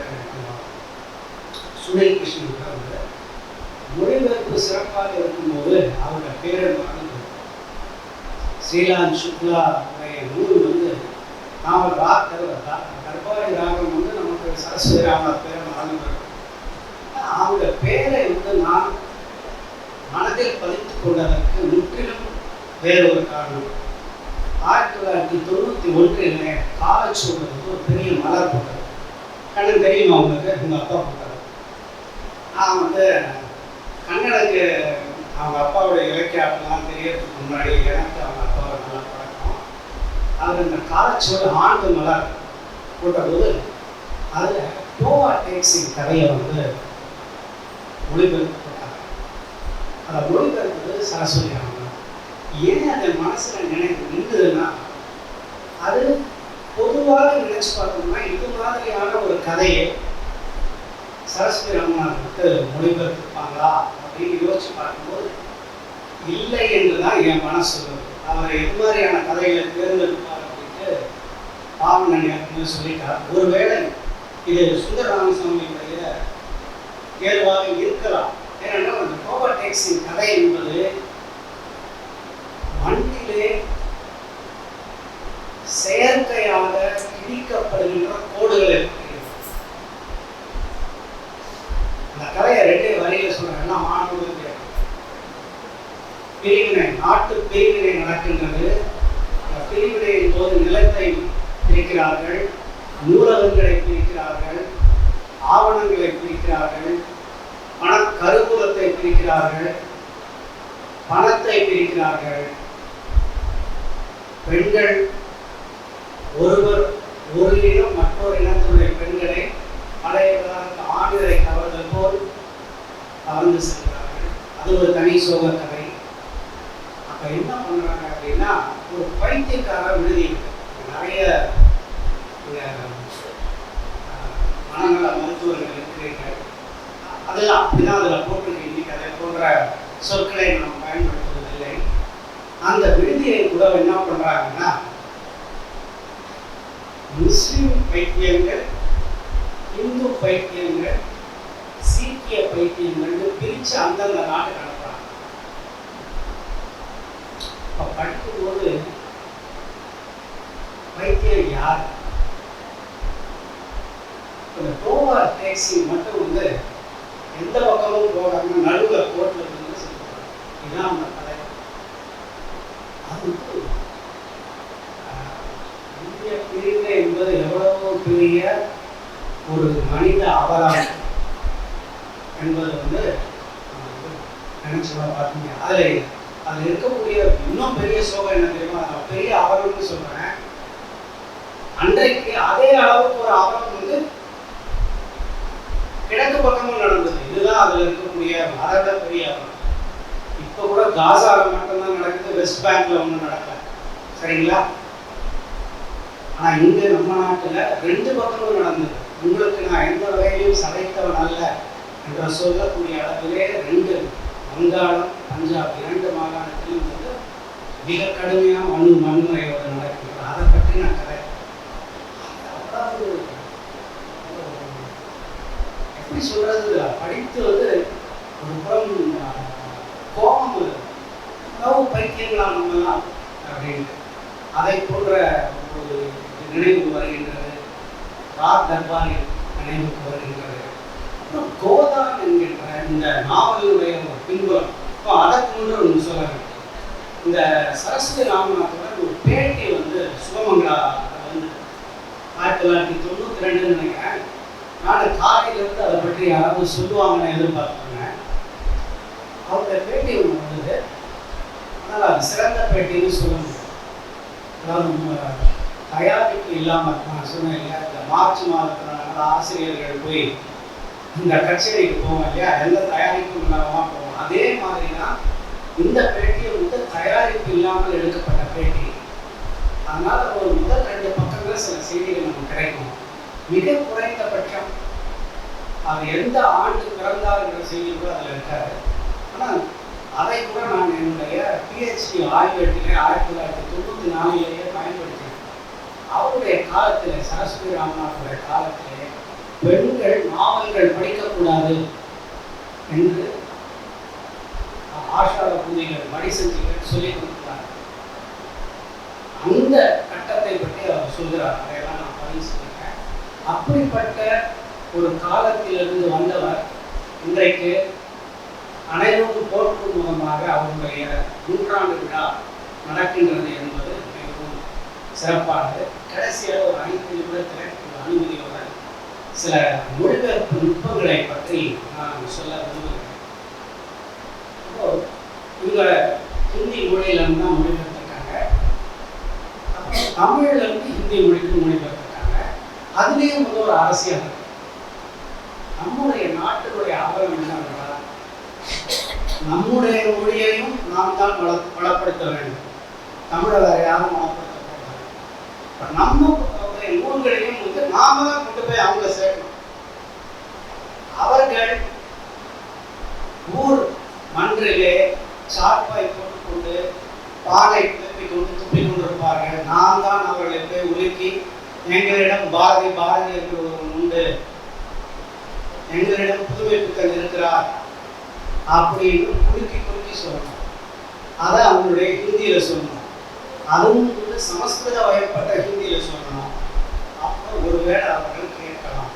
சுனில் கிருஷ்ணன் மொழிபெயர்ப்பு சிறப்பாக இருக்கும்போது அவருடைய பேரன் மறந்து ஸ்ரீலாந்த் சுக்லா உடைய நூல் நாம கர்ப்பாரி ராகம் நமக்கு சரஸ்வதி ராமர் பேரை மறந்து அவங்க பேரை நான் மனதில் பதித்துக் கொண்டதற்கு முற்றிலும் வேறொரு காரணம். 1991 காலச்சூழல் ஒரு பெரிய மலர் போட்டது. கண்ணன் தெரியுமா அவங்களுக்கு? எங்கள் அப்பா போட்டார். நான் கன்னடக்கு அவங்க அப்பாவுடைய இலக்கியெல்லாம் தெரியறதுக்கு முன்னாடி எனக்கு அவங்க அப்பாவை நல்லா பழக்கம். அவர் இந்த காலச்சூழல் ஆண்டு மலர் போட்டபோது அதில் டோவா டேக்ஸின் கதையை மொழிபெயர்ப்பு போட்டாங்க. அதை மொழிபெயர்ப்பது சரஸ்வதி ராமன். ஏன் அதை மனசில் நின்றுதுன்னா, அது பொதுவாக நினைச்சு பார்த்தோம்னா இது மாதிரியான ஒரு கதையை சரஸ்வதி ராமநாதனுக்கு மொழிபெயர்த்திருப்பாங்களா அப்படின்னு யோசிச்சு பார்க்கும்போது இல்லை என்றுதான் என் மனசு. அவர் எது மாதிரியான கதைகளை தேர்ந்தெடுப்பார் அப்படின்ட்டு பாவனன் சொல்லிட்டார். ஒருவேளை இது சுந்தர ராமசாமியுடைய தேர்வாக இருக்கலாம். ஏனென்றால் அந்த டோவா டேக்ஸின் கதை என்பது மண்ணிலே செயற்கையாக கிழிக்கப்படுகின்ற கோடுகள் இருக்கிறது. அந்த கதையை 2 வரியில சொல்றேன். மாணவர்கள் பிரிவினை, நாட்டு பிரிவினை நடக்கின்றது. பிரிவினையின் போது நிலத்தை பிரிக்கிறார்கள், நூலகங்களை பிரிக்கிறார்கள், ஆவணங்களை பிரிக்கிறார்கள், கருவூலத்தை பிரிக்கிறார்கள், பணத்தை பிரிக்கிறார்கள். பெண்கள் ஒருவர் ஒரு இனம் மற்றொரு இனத்தினுடைய பெண்களை பழையவர்களுக்கு ஆண்களை கவர்தல் போல் கவர்ந்து செல்கிறார்கள். அது ஒரு தனி சோக கதை. அப்ப என்ன பண்றாங்க அப்படின்னா, ஒரு பைத்தியக்கார விடுதி இருக்கு. நிறைய மனநல மருத்துவர்கள் இருக்கிறீர்கள், அதெல்லாம் அப்படிதான் அதில் போட்டிருக்கு. இன்னைக்கு அதை போன்ற சொற்களை நாம் பயன்படுத்துவதில்லை. அந்த விடுதியை கூட என்ன பண்றாங்கன்னா, முஸ்லிம் பைத்தியங்கள், இந்து பைத்தியங்கள், சீக்கிய பைத்தியங்கள் பிரிச்சு அந்தந்த நாட்டுக்கு அனுப்புறாங்க. அப்ப படிக்கும்போது பைத்தியம் யார்? இந்த கோவா டாக்ஸி மட்டும் வந்து எந்த பக்கமும் போகாம நடுவில் கோட்டில் இருந்து சொல்லுவாங்க. இதுதான் அந்த கதை. அது இந்திய பிரிவினை என்பது எவ்வளவு பெரிய ஒரு மனித அபராதம் என்பது வந்து நினைச்சுதான் பார்த்தீங்க. அதில் இருக்கக்கூடிய இன்னும் பெரிய சோகம் என்ன தெரியுமா? பெரிய அபராதம்னு சொல்றேன். அன்றைக்கு அதே அளவுக்கு ஒரு அபராதம் வந்து கிழக்கு பக்கமும் நடந்தது. இதுதான் அதுல இருக்கக்கூடிய அதை விட பெரிய அபராதம். இப்போ கூட காசால மட்டும்தான் நடக்குது, வெஸ்ட் பேங்க்ல ஒன்றும் நடக்கல. சரிங்களா? ஆனா இங்க நம்ம நாட்டுல ரெண்டு பக்கமும் நடந்தது. உங்களுக்கு நான் எந்த வகையிலும் சதைத்தவன் அல்ல என்று சொல்லக்கூடிய அளவிலே ரெண்டு, வங்காளம், பஞ்சாப் இரண்டு மாகாணத்திலும் வந்து மிக கடுமையான வன்முறையோடு நடக்கின்றது. அதை பற்றி நான் கதை எப்படி சொல்றது, படித்து வந்து ஒரு புறம் கோபம் பைத்தியங்களா நம்மலாம் அப்படின்ட்டு அதை போன்ற ஒரு நினைவு வருகின்றது. ராக் தர்பாரின் நினைவுக்கு வருகின்றது. அப்புறம் கோதான் என்கின்ற இந்த நாவலுடைய ஒரு பின்புலம். இப்போ அதற்கு முன்று ஒன்று சொல்லுங்க. இந்த சரஸ்வதி ராமநாதோட ஒரு பேட்டி வந்து சுகமங்களா வந்து 1992 நினைக்கிறேன். நான் காலையிலிருந்து அதை பற்றி யாராவது சொல்லுவாங்கன்னு எதிர்பார்த்துருந்தேன். அவருடைய பேட்டி ஒன்று வந்தது. அதனால் அது சிறந்த பேட்டின்னு சொல்ல முடியும். அதாவது தயாரிப்பு இல்லாமல் நான் சொன்னேன் இல்லையா, இந்த மார்ச் மாதத்தில் ஆசிரியர்கள் போய் இந்த கச்சேரிக்கு போவோம் இல்லையா, எந்த தயாரிப்பும் இல்லாமல் போவோம். அதே மாதிரி தான் இந்த பேட்டியை வந்து தயாரிப்பு இல்லாமல் எடுக்கப்பட்ட பேட்டி. அதனால ஒரு முதல் 2 பக்கங்கள் சில செய்திகள் நமக்கு கிடைக்கும். மிக குறைந்தபட்சம் அது எந்த ஆண்டு பிறந்தார் என்ற செய்தி கூட அதில் இருக்காது. ஆனால் அதை கூட நான் என்னுடைய பிஹெச்டி ஆய்வேட்டிலே 1994 பயன்படுத்தினேன். அவருடைய காலத்தில், சரஸ்வதி ராமநாதனுடைய காலத்திலே பெண்கள் நாவல்கள் படிக்கக்கூடாது என்று ஆஷாட பூஜைகள் மடிசஞ்சிகள் சொல்லிக் கொடுக்கிறார். அந்த கட்டத்தை பற்றி அவர் சொல்கிறார். அதையெல்லாம் நான் பதிவு சொல்லியிருக்கேன். அப்படிப்பட்ட ஒரு காலத்திலிருந்து வந்தவர் இன்றைக்கு அனைவரும் போற்றும் மூலமாக அவருடைய 100ஆண்டு விழா நடக்கின்றது என்பது மிகவும் சிறப்பானது. கடைசியாக ஒரு 5 நிமிடத்தில் அனுமதியோட சில மொழிபெயர்ப்பு நுட்பங்களை பற்றி நான் சொல்ல விரும்புகிறேன். இப்போ இவங்க ஹிந்தி மொழியிலிருந்து தான் மொழிபெயர்த்திருக்காங்க. அப்புறம் தமிழ்லேருந்து ஹிந்தி மொழிக்கு மொழிபெயர்த்திருக்காங்க. அதுலேயும் வந்து ஒரு அரசியல் இருக்கு. நம்முடைய நாட்டினுடைய ஆபரணம் என்னன்னா, நம்முடைய மொழியையும் நாம் தான் வளப்படுத்த வேண்டும். தமிழை வேற யாரும் வளப்படுத்த போகிறாங்க. இப்போ நம்ம ஊர்களையும் வந்து நாம தான் கொண்டு போய் அவங்க சேர்க்கணும். அவர்கள் ஊர் மன்றிலே சார்பாய் போட்டுக்கொண்டு பாலை துப்பி கொண்டிருப்பார்கள். நாம் தான் அவர்களை போய் உலுக்கி, எங்களிடம் பாரதி என்று ஒரு உண்டு, எங்களிடம் புதுமை புத்தன் இருக்கிறார் அப்படின்னு குறுக்கி சொல்லணும். அதை அவங்களுடைய ஹிந்தியில சொல்லணும். அதுவும் வந்து சமஸ்கிருத வயப்பட்ட ஹிந்தியில சொல்லணும். அப்போ ஒருவேளை அவர்கள் கேட்கலாம்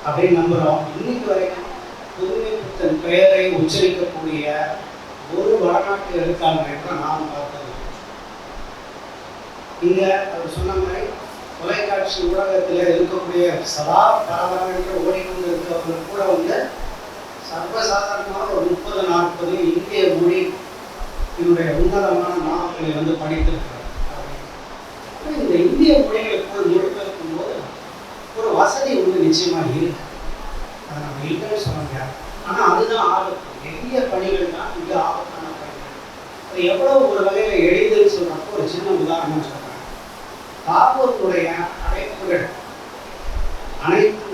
அப்படின்னு நம்புறோம். இன்னைக்கு வரைக்கும் புதுமை புத்தன் பெயரை உச்சரிக்கக்கூடிய ஒரு வடநாட்டு எழுத்தாளரை கூட நான் பார்த்தது. இங்கே அவர் சொன்ன மாதிரி தொலைக்காட்சி ஊடகத்தில் இருக்கக்கூடிய சதா பரபரவென்று ஓடிக்கொண்டு இருக்கிறவர்கள் கூட வந்து சர்வசாதாரணமாக ஒரு 30-40 இந்திய மொழி என்னுடைய உன்னதமான நாவல்களை வந்து படித்திருக்கிறார். இந்த இந்திய மொழிகளுக்குள் மொழிபெயர்க்கும் போது ஒரு வசதி ஒன்று நிச்சயமாக இருக்கு, அதை நம்ம இல்லைன்னு சொல்ல முடியாது. ஆனால் அதுதான் ஆபத்து. எளிய பணிகள் தான் மிக ஆபத்தான பணிகள். அது எவ்வளவு ஒரு வகையில் எளிதுன்னு சொல்றப்போ ஒரு சின்ன உதாரணம் சொல்றேன். தாகூருடைய அழைப்புகள் அனைத்தும்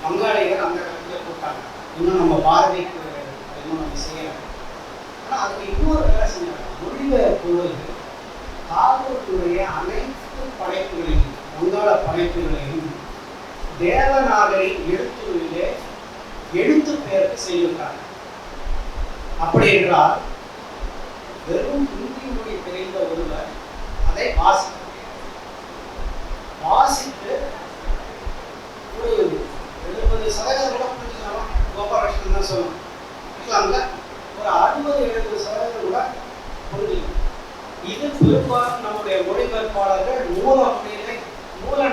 பங்காளிகள் அந்த காலத்தில் போட்டாங்க. இன்னும் நம்ம பாரதிக்கு இன்னும் நம்ம செய்யலாம். ஆனால் அதுக்கு இன்னொரு வேலை செஞ்சாங்க. மொழிபெயர்ப்பு தாகூருடைய அனைத்து படைப்புகளையும் வங்காள படைப்புகளையும் தேவநாகரி எழுத்துகளிலே எழுத்து பெயர்ப்பு செய்திருக்காங்க. அப்படி என்றால் வெறும் இந்தி மொழி தெரிந்த ஒருவர் அதை வாசித்து ஒரு 70% கூட புரிஞ்சுக்கலாம். கோபாலகிருஷ்ணன் தான் சொல்லணும் இருக்கலாம்ல, ஒரு 60-70% கூட புரிஞ்சுக்கணும். இது பெரும்பாலும் நம்முடைய மொழிபெயர்ப்பாளர்கள் மூல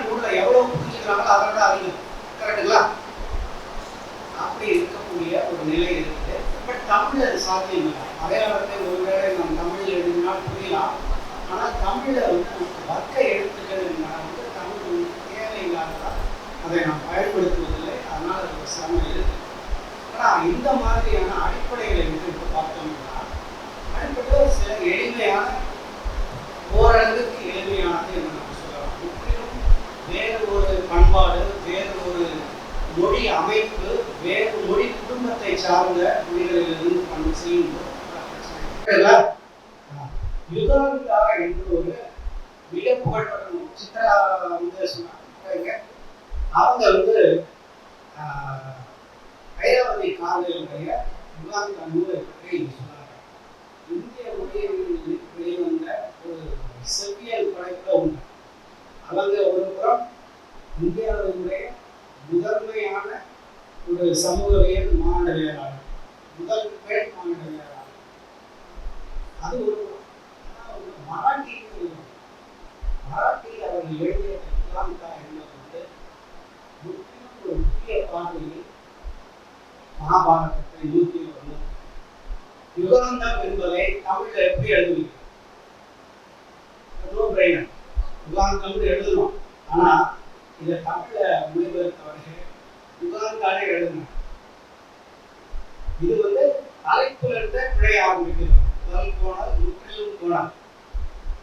நூலில் எவ்வளவு புரிஞ்சுக்கிறாங்களோ அதை விட அதிகம். கரெக்டுங்களா? அப்படி இருக்கக்கூடிய ஒரு நிலை இருக்குது. பட் தமிழ் அது சாத்தியம் இல்லை. மலையாளத்தை ஒருவேளை நாம் தமிழில் எழுதினால் புரியலாம். ஆனால் தமிழில் வந்து வர்க்க எழுத்துக்கள் வந்து தமிழ் தேவையில்லாததால் அதை நாம் பயன்படுத்துவதில்லை. அதனால் அது ஒரு சிரமம் இருக்குது. ஆனால் இந்த மாதிரியான அடிப்படைகளை வந்து இப்போ பார்த்தோம்னா அடிப்படையில் சில எளிமையான ஓரளவுக்கு எளிமையானது என்று நம்ம சொல்லலாம். முற்றிலும் வேறு ஒரு பண்பாடு, வேறு ஒரு மொழி அமைப்பு, வேறு மொழி குடும்பத்தை சார்ந்த மொழிகளிலிருந்து பண்ண செய்யும்போது யுகாந்தா என்று ஒரு மிக புகழ்பெற்ற சித்ரா வந்து சொன்னாங்க. அவங்க வந்து ஐராவதி காதலுடைய யுகாந்தா நூலை பற்றி சொன்னாங்க. இந்திய மொழியில் வெளிவந்த ஒரு செவ்வியல் படைப்புல உண்டு. அவங்க ஒரு புறம் இந்தியாவினுடைய முதன்மையான ஒரு சமூகவியல் மாணவியலாளர், முதல் பெண் மாணவியலாளர். அது ஒரு மராட்டியில் அவர்கள் எழுதிய யுகாந்தா என்பது வந்து முற்றிலும் ஒரு புதிய பார்வையில் மகாபாரதத்தை நோக்கி வரும். யுகாந்தம் என்பதை தமிழ்ல எப்படி எழுதுவீங்க? யுகாந்தம் எழுதணும். ஆனா இதை தமிழ்ல மொழிபெயர்த்தவர்கள் யுகாந்தாலே எழுதணும். இது வந்து தலைப்புல இருந்த பிழைய ஆரம்பிக்கிறது. முதல் கோணல், முற்றிலும் கோணல்.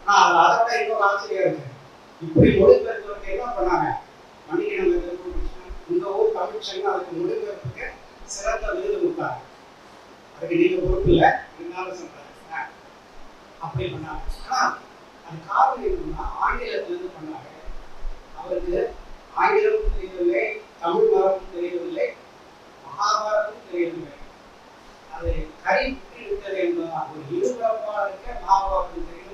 ஆனா அதை விட இன்னொரு ஆச்சரியம் இருக்கு. இப்படி மொழிபெயர்த்தவர்கள் என்ன பண்ணாங்க? மணிக்கணம் இந்த ஊர் தமிழ்ச்சங்க அதுக்கு மொழிபெயர்ப்புக்கு சிறந்த விருது கொடுத்தாங்க. அதுக்கு நீங்க பொறுப்பு இல்லை, இருந்தாலும் சொல்றாங்க அப்படி பண்ணாங்க. ஆனா அது காரணம் என்னன்னா ஆங்கிலத்திலிருந்து பண்ணாங்க. அவருக்கு ஆங்கிலமும் தெரியவில்லை, தமிழ் மரபும் தெரியவில்லை, மகாபாரதமும் தெரியவில்லை. அது கறி இருக்கிறது என்பதால் ஒரு இருபரப்பாளருக்கு மகாபாரதம் தெரியவில்லை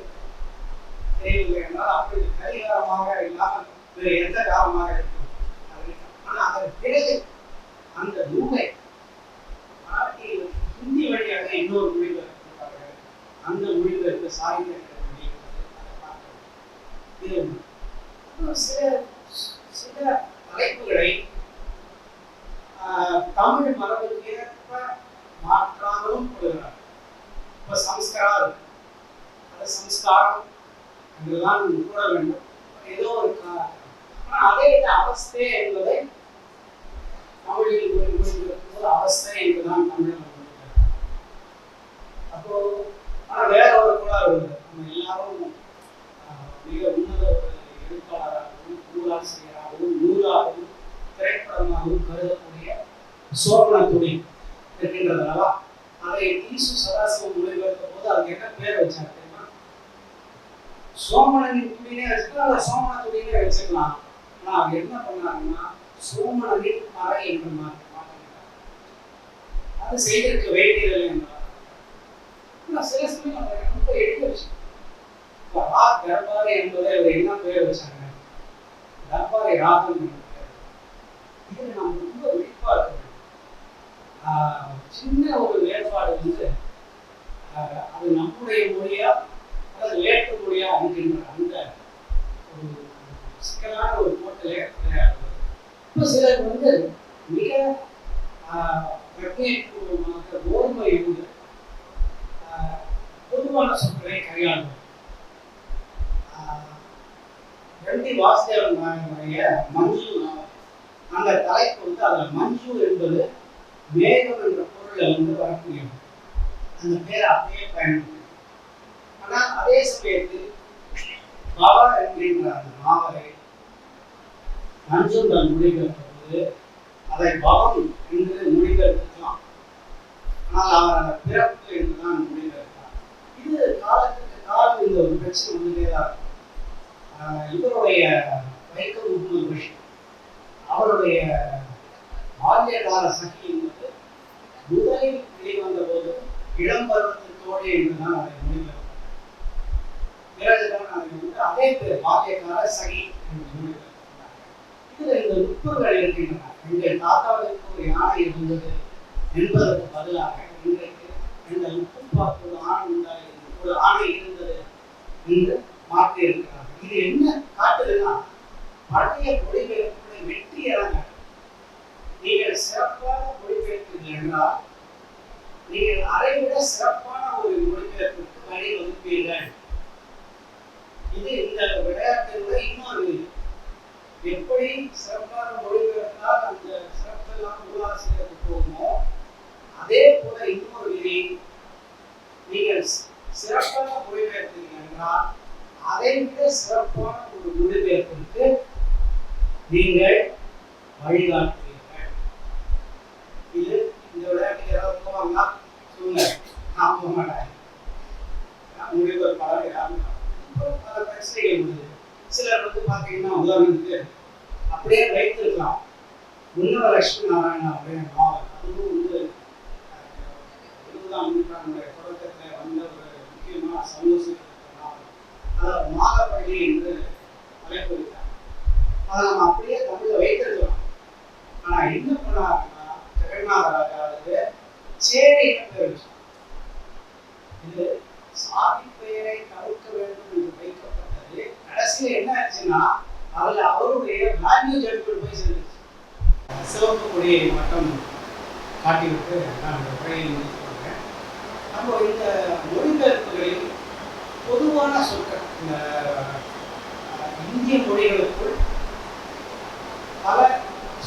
என்றால் அப்படி கரிகாரமாக இல்லாமல் வேறு எந்த காலமாக இருக்கும். ஆனால் அதன் பிறகு அந்த நூலை மராட்டியில் ஹிந்தி வழியாக இன்னொரு மொழிபெயர்ப்பார்கள். அந்த மொழிபெயர்ப்பு சாய்ந்த சில தலைப்புகளை தமிழ் மரபுக்கு ஏற்ப மாற்றாமலும் கொள்கிறார். இப்ப சம்ஸ்காரம், அந்த சம்ஸ்காரம் என்றுதான் கூற வேண்டும். ஏதோ ஒரு அதே அவஸ்தை என்பதை தமிழில் மொழிபெயர்க்கும்போது அவஸ்தை என்றுதான் தமிழில் அப்போ ஆனா வேற ஒரு கோளாறு வருது. நம்ம எல்லாரும் மிக உன்னத ஒரு எழுத்தாளராகவும் நூலாசிரியராகவும் நூலாகவும் திரைப்படமாகவும் கருதக்கூடிய சோமனத்துடி இருக்கின்றதுனால அதை ஈசு சதாசிவம் மொழிபெயர்த்த போது அதுக்கு என்ன பேர் வச்சாங்க தெரியுமா? சோமனின் துடினே வச்சுக்கலாம், சோமன துடினே வச்சுக்கலாம். ஆனா அவங்க என்ன பண்ணாங்கன்னா சோமனின் மறை என்று மாற்றினாங்க. அது செய்திருக்க வேண்டியதில்லை என்றார். சில சமயம் ரொம்ப எளிய விஷயம். தர்பாரி என்பதை அவர் என்ன பேர் வச்சாங்க? தர்பாரி ராகம் என்று பேர். இதில் நாம் ரொம்ப விழிப்பா இருக்க வேண்டும். சின்ன ஒரு வேறுபாடு வந்து அது நம்முடைய மொழியா ஏற்கக்கூடிய அணுகின்ற அந்த ஒரு சிக்கலான ஒரு போட்டிலே விளையாடுவது. இப்போ சிலர் வந்து மிக பிரத்யேகமாக ஓர்மை இருந்து பொதுவான சொற்களை கையாளுவது. ரெண்டி வாசுதேவன் நாயகனுடைய மஞ்சு அந்த தலைப்பு வந்து அதில் மஞ்சு என்பது மேகம் என்ற பொருளை வந்து வரக்கூடியது. அந்த பேரை அப்படியே பயன்படுத்தி, ஆனால் அதே சமயத்தில் பாபா என்கின்ற அந்த நாவலை மஞ்சுடன் மொழிபெயர்ப்பது அதை பவம் என்று மொழிபெயர்க்கலாம். ஆனால் அவர் அந்த பிறப்பு என்றுதான் மொழிபெயர்த்தார். இது காலத்துக்கு காலம் இந்த ஒரு பிரச்சனை வந்துட்டேதான் இருக்கும். இவருடைய வைக்கம் முகமது பஷீர் அவருடைய பால்யகால சகி என்பது முதலில் வெளிவந்த போது இளம் பருவத்தோடு என்றுதான் அதை மொழிபெயர்த்தார். பிறகுதான் அதை வந்து அதே பேர் பால்யகால சகி என்று மொழிபெயர்த்தார். இதுல இந்த நுட்பங்கள் இருக்கின்றன. எங்கள் தாத்தாவுக்கு ஒரு யானை இருந்தது என்பதற்கு பதிலாக இன்றைக்கு எங்கள் உப்பு பார்த்து ஒரு ஆணை இருந்தது என்று மாற்றி இருக்கிறார். இது என்ன காட்டுதுன்னா பழைய மொழிபெயர்ப்புடைய வெற்றி இறங்க. நீங்கள் சிறப்பான மொழிபெயர்ப்பீர்கள் என்றால் நீங்கள் அதை விட சிறப்பான ஒரு மொழிபெயர்ப்புக்கு வழி வகுப்பீர்கள். இது இந்த விளையாட்டில் இன்னொரு எப்படி சிறப்பான மொழிபெயர்த்தால் அந்த சிறப்பெல்லாம் நூலாசிரியருக்கு போகுமோ அதே போல இன்னொரு விதி, நீங்கள் சிறப்பான மொழிபெயர்த்தீர்கள் என்றால் அதை விட சிறப்பான ஒரு மொழிபெயர்ப்பிற்கு நீங்கள் வழிகாட்டுவீர்கள். இது இந்த விளையாட்டுக்கு யாராவது போவாங்களா? சொல்லுங்க. நான் போக மாட்டேன். மொழிபெயர்ப்பாளர் யாரும் பல பிரச்சனைகள் உள்ளது. சிலர் வந்து பார்த்தீங்கன்னா உதாரணத்துக்கு அப்படியே வைத்திருக்கலாம். முன்னவர் லட்சுமி நாராயணா அப்படின்ற நாவல், அதுவும் வந்து 20ஆம் நூற்றாண்டுடைய தொடக்கத்தில் வந்த ஒரு முக்கியமான சமூக நாவல். மாகப்பள்ளி என்று அழைப்பு வைத்தார். அதை நம்ம அப்படியே தமிழில் வைத்திருக்கலாம். ஆனால் என்ன பண்ணாருன்னா ஜெகநாதராஜாவுக்கு சேரி பேர் வச்சார். இது சாதி பெயரை தவிர்க்க வேண்டும் என்று வைக்கப்பட்டது. கடைசியில் என்ன ஆச்சுன்னா அதில் அவருடைய வேல்யூ ஜட்மெண்ட் போய் சேர்ந்துச்சு. சிவப்பு கொடியை மட்டும் காட்டிவிட்டு நான் அந்த உரையை சொல்கிறேன். அப்போ இந்த மொழிபெயர்ப்புகளில் பொதுவான சொற்கள், இந்த இந்திய மொழிகளுக்குள் பல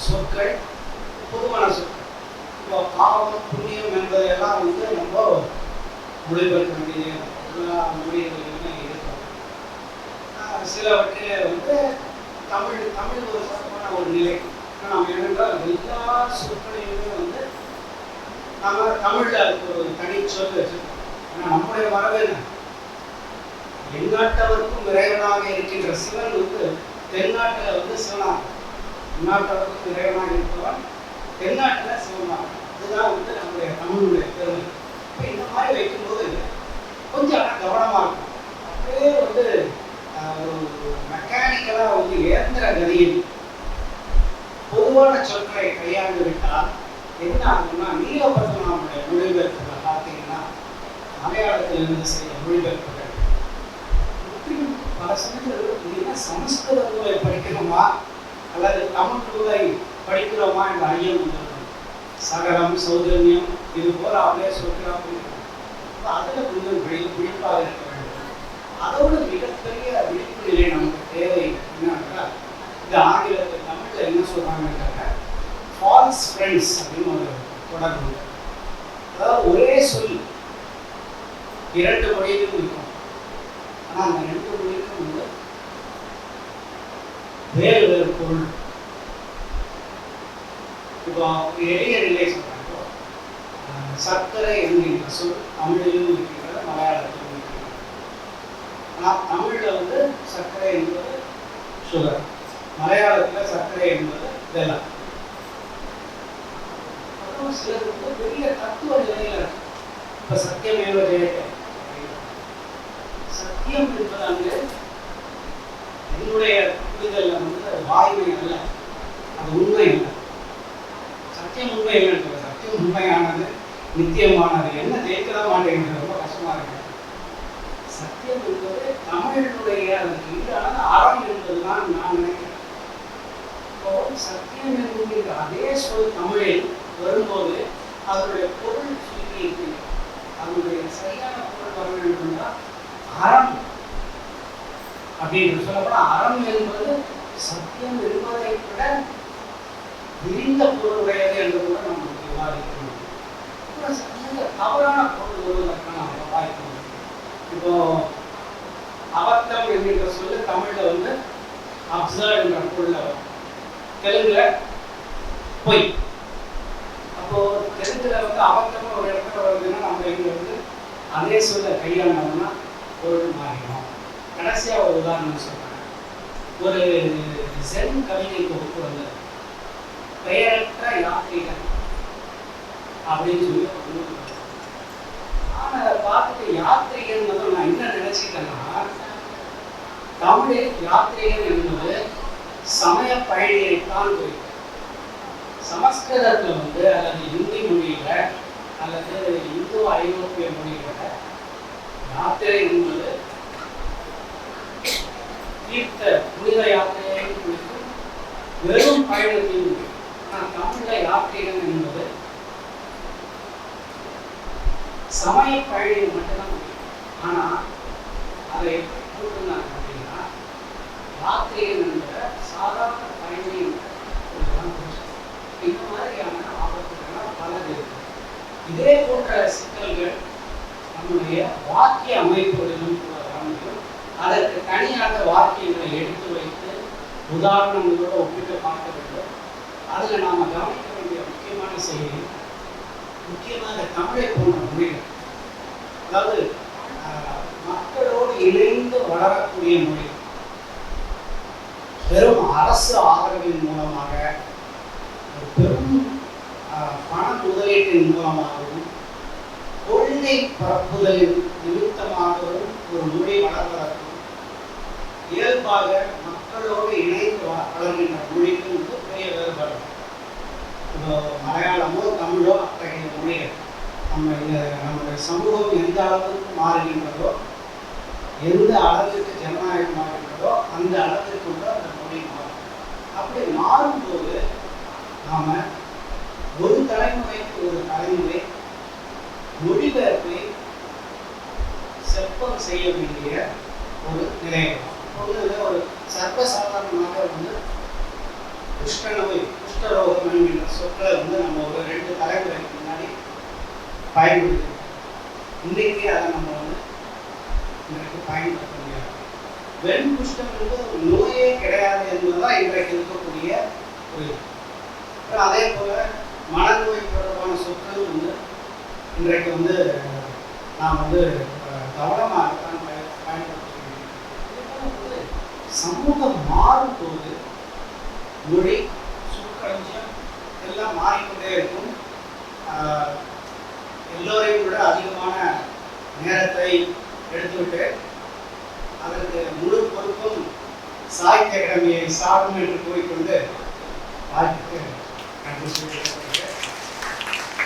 சொற்கள் பொதுவான சொற்கள். இப்போ பாவம் புண்ணியம் என்பதையெல்லாம் வந்து நம்ம மொழிபெயர்க்க வேண்டிய எல்லா மொழிகளிலுமே இருக்கும். சிலவற்றிலே வந்து தமிழ் ஒரு சிறப்பான ஒரு நிலை. நாம் என்னென்றால் எல்லா சொற்களையுமே வந்து நம்ம தமிழில் அதுக்கு ஒரு தனி சொல் வச்சிருக்கோம். ஆனால் நம்முடைய மரபு என்ன? எந்நாட்டவருக்கும் இறைவனாக இருக்கின்ற சிவன் வந்து தென்னாட்டில் வந்து சிவனாக, எந்நாட்டவருக்கும் இறைவனாக இருப்பவன் தென்னாட்டில் சிவனாக. இதுதான் வந்து நம்முடைய தமிழுடைய பெருமை. இப்போ இந்த மாதிரி வைக்கும்போது கொஞ்சம் கவனமாக இருக்கும். அப்படியே வந்து ஒரு மெக்கானிக்கலாக வந்து இயந்திர கதியில் பொதுவான சொற்களை கையாண்டு விட்டால் என்ன ஆகும்னா, நீலபத்மநாபனுடைய மொழிபெயர்ப்புகளை பார்த்தீங்கன்னா மலையாளத்திலிருந்து செய்த மொழிபெயர்ப்புகள் பல சமயத்தில் சமஸ்கிருத நூலை படிக்கணுமா அல்லது தமிழ் நூலை படிக்கிறோமா என்ற ஐயம் வந்துருக்கும். சகலம் சௌதன்யம் இது போல அப்படியே சொல்கிறாங்க. அதில் கொஞ்சம் விழிப்பாக இருக்க வேண்டும். அதோடு மிகப்பெரிய விழிப்பு நிலை நமக்கு தேவை. என்னன்னா இந்த ஆங்கிலத்தில் தமிழில் என்ன சொல்றாங்க, ஃபால்ஸ் ஃப்ரெண்ட்ஸ் அப்படின்னு ஒரு தொடர்பு. அதாவது ஒரே சொல் இரண்டு மொழியிலும் இருக்கும். ஆனால் அந்த ரெண்டு மொழிக்கும் வந்து வேறு வேறு பொருள். இப்போ எளிய நிலை சொல்றாங்க, சர்க்கரை என்கின்ற சொல் தமிழிலும் இருக்கின்றது, மலையாளத்திலும் இருக்கின்றது. ஆனால் தமிழில் வந்து சர்க்கரை என்பது சுகர், மலையாளத்தில் சர்க்கரை என்பது வெல்லம். அப்புறம் சிலர் வந்து பெரிய தத்துவ நிலையில இருக்கு. இப்போ சத்தியமேவ ஜெயதே, சத்தியம் என்பது அங்கு என்னுடைய புரிதல் வந்து வாய்மை அல்ல, அது உண்மை அல்ல. சத்தியம் உண்மை இல்லை. சத்தியம் உண்மையானது, நித்தியமானது. என்ன ஜெயிக்கதான் மாட்டேங்கிறது, ரொம்ப கஷ்டமா இருக்கு. சத்தியம் என்பது தமிழினுடைய அதற்கு ஈடான அறம் என்பதுதான் நான் நினைக்கிறேன். இப்போ சத்தியம் என்கின்ற அதே சொல் தமிழில் வரும்போது அதனுடைய பொருள் சுருங்கி இருக்கு. அதனுடைய சரியான பொருள் வர வேண்டும் என்றால் அறம் அப்படின்னு சொல்லப்போனால் அறம் என்பது சத்தியம் என்பதை விட விரிந்த பொருளுடையது என்று கூட நம்ம விவாதிக்க முடியும். தவறான பொருள் வருவதற்கான வாய்ப்பு. இப்போ அபத்தம் என்கின்ற சொல்லு தமிழ்ல வந்து அப்சர்வ் என்ற பொருள்ல வரும், தெலுங்குல பொய். அப்போ தெலுங்குல வந்து அபத்தம் ஒரு இடத்துல வருதுன்னா நம்ம இங்க வந்து அதே சொல்ல கையாண்டோம்னா பொருள் மாறிடும். கடைசியா ஒரு உதாரணம் சொல்றேன். ஒரு ஜென் கவிதை தொகுப்பு வந்து பெயரற்ற யாத்திரிகன் அப்படின்னு சொல்லி நான் அதை பார்த்துட்டு யாத்திரிகன் நான் என்ன நினைச்சிட்டேன்னா, தமிழில் யாத்திரிகன் என்பது சமய பயணியைத்தான் குறிக்கும். சமஸ்கிருதத்தில் வந்து அல்லது இந்தி மொழியில அல்லது இந்தோ ஐரோப்பிய மொழியில யாத்திரை என்பது தீர்த்த புனித யாத்திரையை குறிக்கும், வெறும் பயணத்தையும் குறிக்கும். ஆனால் தமிழில் யாத்திரிகன் என்பது சமய பயணியை மட்டும்தான் முடியும். ஆனால் அதை எப்படி போட்டிருந்தாங்க அப்படின்னா, யாத்திரிகன் என்ற சாதாரண பயணி இந்த மாதிரியான ஆபத்துகள்லாம் பலது இருக்கு. இதே போன்ற சிக்கல்கள் நம்முடைய வாக்கிய அமைப்புகளிலும் கூட முடியும். அதற்கு தனியாக வாக்கியங்களை எடுத்து வைத்து உதாரணங்களோடு ஒப்பிட்டு பார்க்க வேண்டும். அதில் நாம் கவனிக்க வேண்டிய முக்கியமான செய்தி, முக்கியமாக தமிழை போன்ற மொழிகள், அதாவது மக்களோடு இணைந்து வளரக்கூடிய மொழி, வெறும் அரசு ஆதரவின் மூலமாக பெரும் பண முதலீட்டின் மூலமாகவும் கொள்கை பரப்புதலின் நிமித்தமாகவும் ஒரு மொழி வளர்வதற்கும் இயல்பாக மக்களோடு இணைந்து வளர்கின்ற மொழிக்கும் வந்து பெரிய வேறுபாடு. மலையாளமோ தமிழோ அத்தகைய மொழிகள் நம்முடைய சமூகம் எந்த அளவுக்கு மாறுகின்றதோ, எந்த அளவிற்கு ஜனநாயகம் மாறுகின்றதோ அந்த அளவிற்கு கூட அந்த மொழி மாறும். அப்படி மாறும்போது நாம ஒரு தலைமுறைக்கு ஒரு தலைமுறை மொழிபெயர்ப்பை செப்பம் செய்ய வேண்டிய ஒரு நிலை. ஒரு சர்வசாதாரணமாக வந்து குஷ்டநோய், குஷ்டரோகம் என்கின்ற சொற்களை வந்து நம்ம ஒரு 2 தலைமுறைக்கு முன்னாடி பயன்படுத்தி, இன்றைக்கு அதை நம்ம வந்து இன்றைக்கு பயன்படுத்த முடியாது. வெண் குஷ்டம் என்பது ஒரு நோயே கிடையாது என்பதுதான் இன்றைக்கு இருக்கக்கூடிய ஒரு. அதே போல மனநோய் தொடர்பான சொற்கள் வந்து இன்றைக்கு வந்து நாம் வந்து கவனமாகத்தான் பயன்படுத்த வேண்டும். சமூகம் மாறும்போது மொழி, சொற்களஞ்சியம் எல்லாம் மாறிக்கொண்டே இருக்கும். எல்லோரையும் விட அதிகமான நேரத்தை எடுத்துவிட்டு அதற்கு முழு பொறுப்பும் சாகித்ய அகாடமியை சாரும் என்று கூறிக்கொண்டு வாழ்த்துக்கு நன்றி.